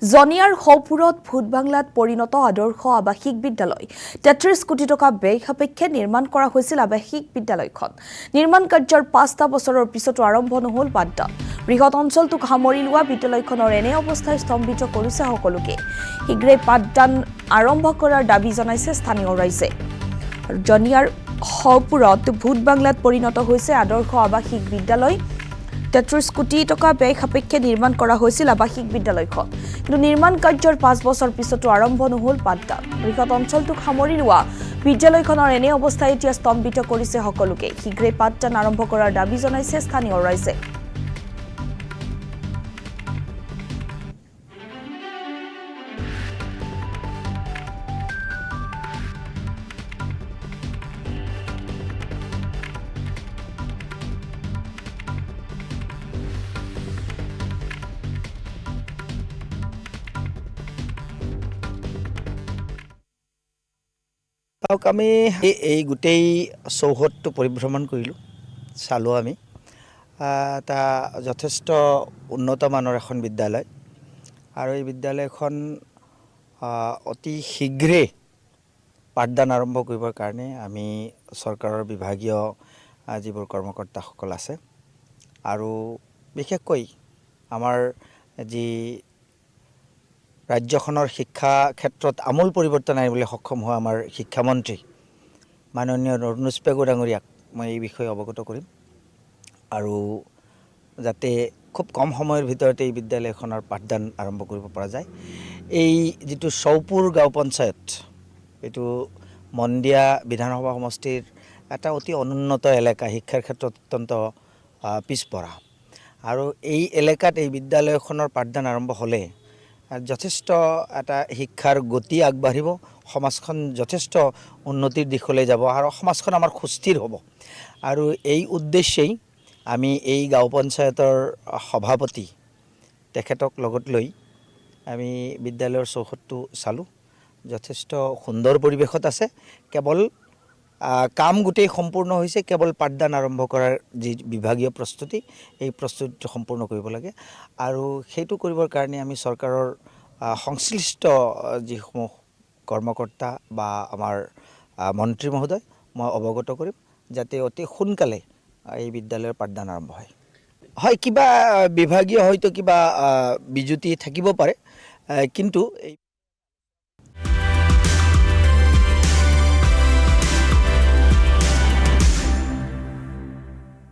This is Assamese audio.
জনিয়াৰ হপুৰত ভূতবাংলাত পৰিণত আদৰ্শ আৱাসিক বিদ্যালয় ৩৩ কোটি টকা ব্যয় সাপেক্ষে নিৰ্মাণ কৰা হৈছিল আৱাসিক বিদ্যালয়খন। নিৰ্মাণ কাৰ্যৰ ৫টা বছৰৰ পিছতো আৰম্ভ নহল পাঠদান। বৃহৎ অঞ্চলটোক সামৰি লোৱা বিদ্যালয়খনৰ এনে অৱস্থাই স্তম্ভিত কৰিছে সকলোকে। শীঘ্ৰে পাঠদান আৰম্ভ কৰাৰ দাবী জনাইছে স্থানীয় ৰাইজে। জনিয়াৰ হপুৰত ভূতবাংলাত পৰিণত হৈছে আদৰ্শ আৱাসিক বিদ্যালয়। ৩৩ কোটি টকা ব্যয় সাপেক্ষে নিৰ্মাণ কৰা হৈছিল আৱাসিক বিদ্যালয়খন। কিন্তু নিৰ্মাণ কাৰ্যৰ ৫ বছৰ পিছতো আৰম্ভ নহল পাঠদান। বৃহৎ অঞ্চলটোক সামৰি লোৱা বিদ্যালয়খনৰ এনে অৱস্থাই এতিয়া স্তম্ভিত কৰিছে সকলোকে। শীঘ্ৰে পাঠদান আৰম্ভ কৰাৰ দাবী জনাইছে স্থানীয় ৰাইজে। আমি এই গোটেই চৌহদটো পৰিভ্ৰমণ কৰিলোঁ, চালোঁ আমি। এটা যথেষ্ট উন্নত মানৰ এখন বিদ্যালয় আৰু এই বিদ্যালয়খন অতি শীঘ্ৰে পাঠদান আৰম্ভ কৰিবৰ কাৰণে আমি চৰকাৰৰ বিভাগীয় যিবোৰ কৰ্মকৰ্তাসকল আছে আৰু বিশেষকৈ আমাৰ যি ৰাজ্যখনৰ শিক্ষা ক্ষেত্ৰত আমূল পৰিৱৰ্তন আনিবলৈ সক্ষম হোৱা আমাৰ শিক্ষামন্ত্ৰী মাননীয় নৰুনোজ পেগু ডাঙৰীয়াক মই এই বিষয়ে অৱগত কৰিম আৰু যাতে খুব কম সময়ৰ ভিতৰতে এই বিদ্যালয়খনৰ পাঠদান আৰম্ভ কৰিব পৰা যায়। এই যিটো চৌপুৰ গাঁও পঞ্চায়ত, এইটো মন্দিয়া বিধানসভা সমষ্টিৰ এটা অতি অনুন্নত এলেকা, শিক্ষাৰ ক্ষেত্ৰত অত্যন্ত পিছপৰা আৰু এই এলেকাত এই বিদ্যালয়খনৰ পাঠদান আৰম্ভ হ'লে যথেষ্ট এটা শিক্ষাৰ গতি আগবাঢ়িব, সমাজখন যথেষ্ট উন্নতিৰ দিশলৈ যাব আৰু সমাজখন আমাৰ সুস্থিৰ হ'ব। আৰু এই উদ্দেশ্যেই আমি এই গাঁও পঞ্চায়তৰ সভাপতি তেখেতক লগত লৈ আমি বিদ্যালয়ৰ চৌহদটো চালোঁ। যথেষ্ট সুন্দৰ পৰিৱেশত আছে। কেৱল কাম গোটেই সম্পূৰ্ণ হৈছে, কেৱল পাঠদান আৰম্ভ কৰাৰ যি বিভাগীয় প্ৰস্তুতি, এই প্ৰস্তুতিটো সম্পূৰ্ণ কৰিব লাগে আৰু সেইটো কৰিবৰ কাৰণে আমি চৰকাৰৰ সংশ্লিষ্ট যিসমূহ কৰ্মকৰ্তা বা আমাৰ মন্ত্ৰী মহোদয় মই অৱগত কৰিম, যাতে অতি সোনকালে এই বিদ্যালয়ৰ পাঠদান আৰম্ভ হয়। কিবা বিভাগীয় হয়তো কিবা বিজুতি থাকিব পাৰে, কিন্তু